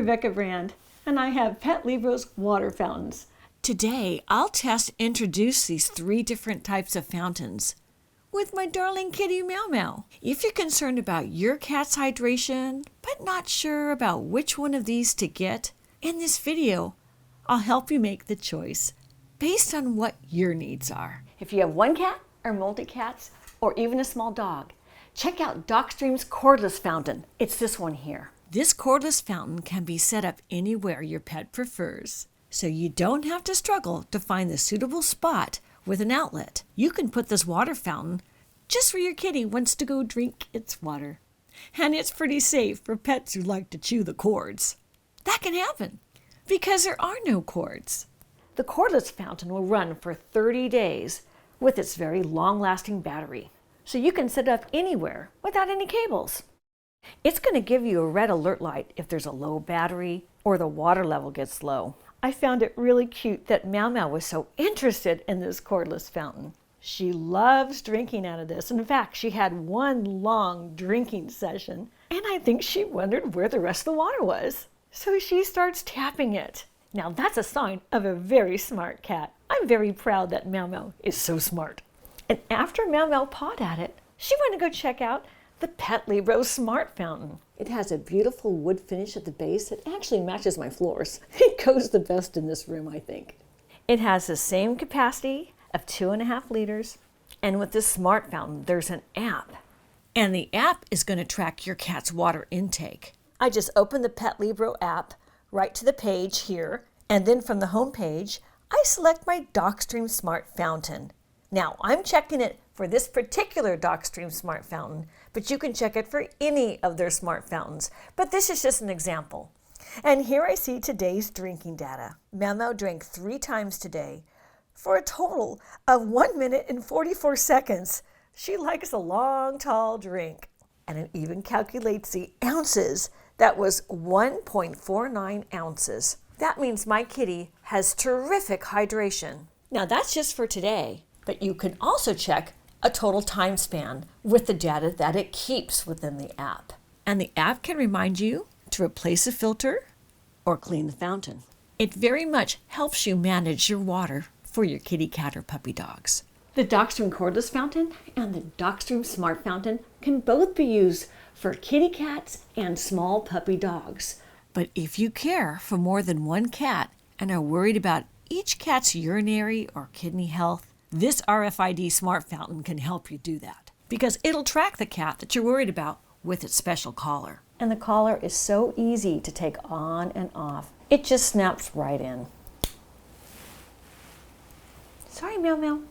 Rebecca Brand, and I have Petlibro's water fountains. Today, I'll introduce these 3 different types of fountains with my darling kitty Meow Meow. If you're concerned about your cat's hydration, but not sure about which one of these to get, in this video, I'll help you make the choice based on what your needs are. If you have one cat or multi-cats, or even a small dog, check out Dockstream's Cordless Fountain. It's this one here. This cordless fountain can be set up anywhere your pet prefers, so you don't have to struggle to find the suitable spot with an outlet. You can put this water fountain just where your kitty wants to go drink its water. And it's pretty safe for pets who like to chew the cords. That can happen because there are no cords. The cordless fountain will run for 30 days with its very long-lasting battery, so you can set it up anywhere without any cables. It's going to give you a red alert light if there's a low battery or the water level gets low. I found it really cute that Meow Meow was so interested in this cordless fountain. She loves drinking out of this. In fact, she had one long drinking session, and I think she wondered where the rest of the water was. So she starts tapping it. Now that's a sign of a very smart cat. I'm very proud that Meow Meow is so smart. And after Meow Meow pawed at it, she went to go check out the Petlibro Smart Fountain. It has a beautiful wood finish at the base. It actually matches my floors. It goes the best in this room, I think. It has the same capacity of 2.5 liters. And with this smart fountain, there's an app. And the app is going to track your cat's water intake. I just open the Petlibro app right to the page here. And then from the home page, I select my Dockstream Smart Fountain. Now, I'm checking it for this particular Dockstream Smart Fountain, but you can check it for any of their smart fountains. But this is just an example. And here I see today's drinking data. Meow Meow drank 3 times today for a total of 1 minute and 44 seconds. She likes a long, tall drink. And it even calculates the ounces. That was 1.49 ounces. That means my kitty has terrific hydration. Now that's just for today, but you can also check a total time span with the data that it keeps within the app. And the app can remind you to replace a filter or clean the fountain. It very much helps you manage your water for your kitty, cat, or puppy dogs. The Dockstream Cordless Fountain and the Dockstream Smart Fountain can both be used for kitty cats and small puppy dogs. But if you care for more than one cat and are worried about each cat's urinary or kidney health, this RFID Smart Fountain can help you do that because it'll track the cat that you're worried about with its special collar. And the collar is so easy to take on and off. It just snaps right in. Sorry, Meow Meow.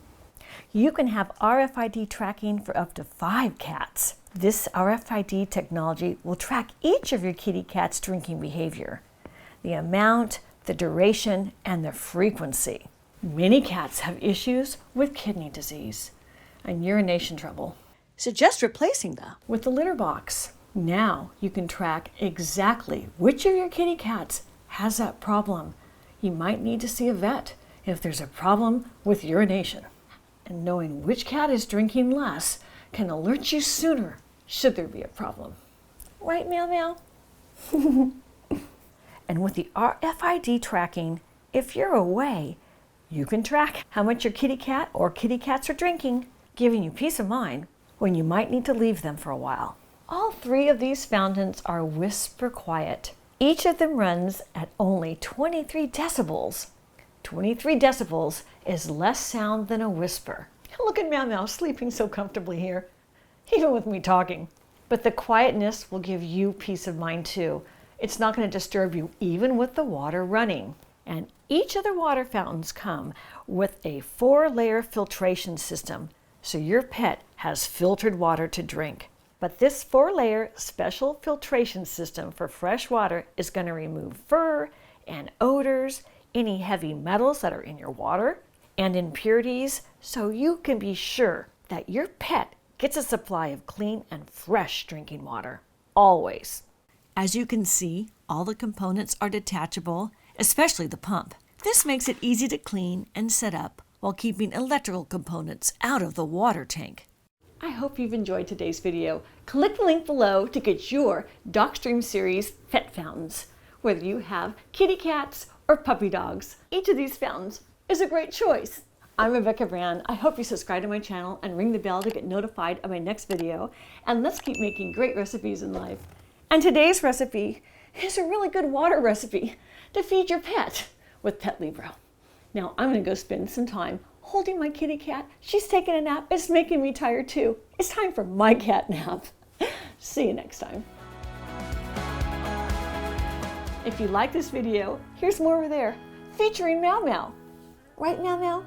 You can have RFID tracking for up to 5 cats. This RFID technology will track each of your kitty cat's drinking behavior, the amount, the duration, and the frequency. Many cats have issues with kidney disease and urination trouble. Suggest replacing them with the litter box. Now you can track exactly which of your kitty cats has that problem. You might need to see a vet if there's a problem with urination. And knowing which cat is drinking less can alert you sooner should there be a problem. Right, Meow Meow? And with the RFID tracking, if you're away, you can track how much your kitty cat or kitty cats are drinking, giving you peace of mind when you might need to leave them for a while. All 3 of these fountains are whisper quiet. Each of them runs at only 23 decibels. 23 decibels is less sound than a whisper. Look at Meow Meow sleeping so comfortably here, even with me talking. But the quietness will give you peace of mind too. It's not going to disturb you even with the water running. And each of the water fountains come with a 4-layer filtration system, so your pet has filtered water to drink. But this 4-layer special filtration system for fresh water is going to remove fur and odors, any heavy metals that are in your water, and impurities, so you can be sure that your pet gets a supply of clean and fresh drinking water, always. As you can see, all the components are detachable, especially the pump. This makes it easy to clean and set up while keeping electrical components out of the water tank. I hope you've enjoyed today's video. Click the link below to get your Dockstream series pet fountains. whether you have kitty cats or puppy dogs. Each of these fountains is a great choice. I'm Rebecca Brand. I hope you subscribe to my channel and ring the bell to get notified of my next video. And let's keep making great recipes in life. And today's recipe is a really good water recipe to feed your pet with Petlibro. Now I'm going to go spend some time holding my kitty cat. She's taking a nap. It's making me tired too. It's time for my cat nap. See you next time. If you like this video, here's more over there featuring Meow Meow. Right, Meow Meow?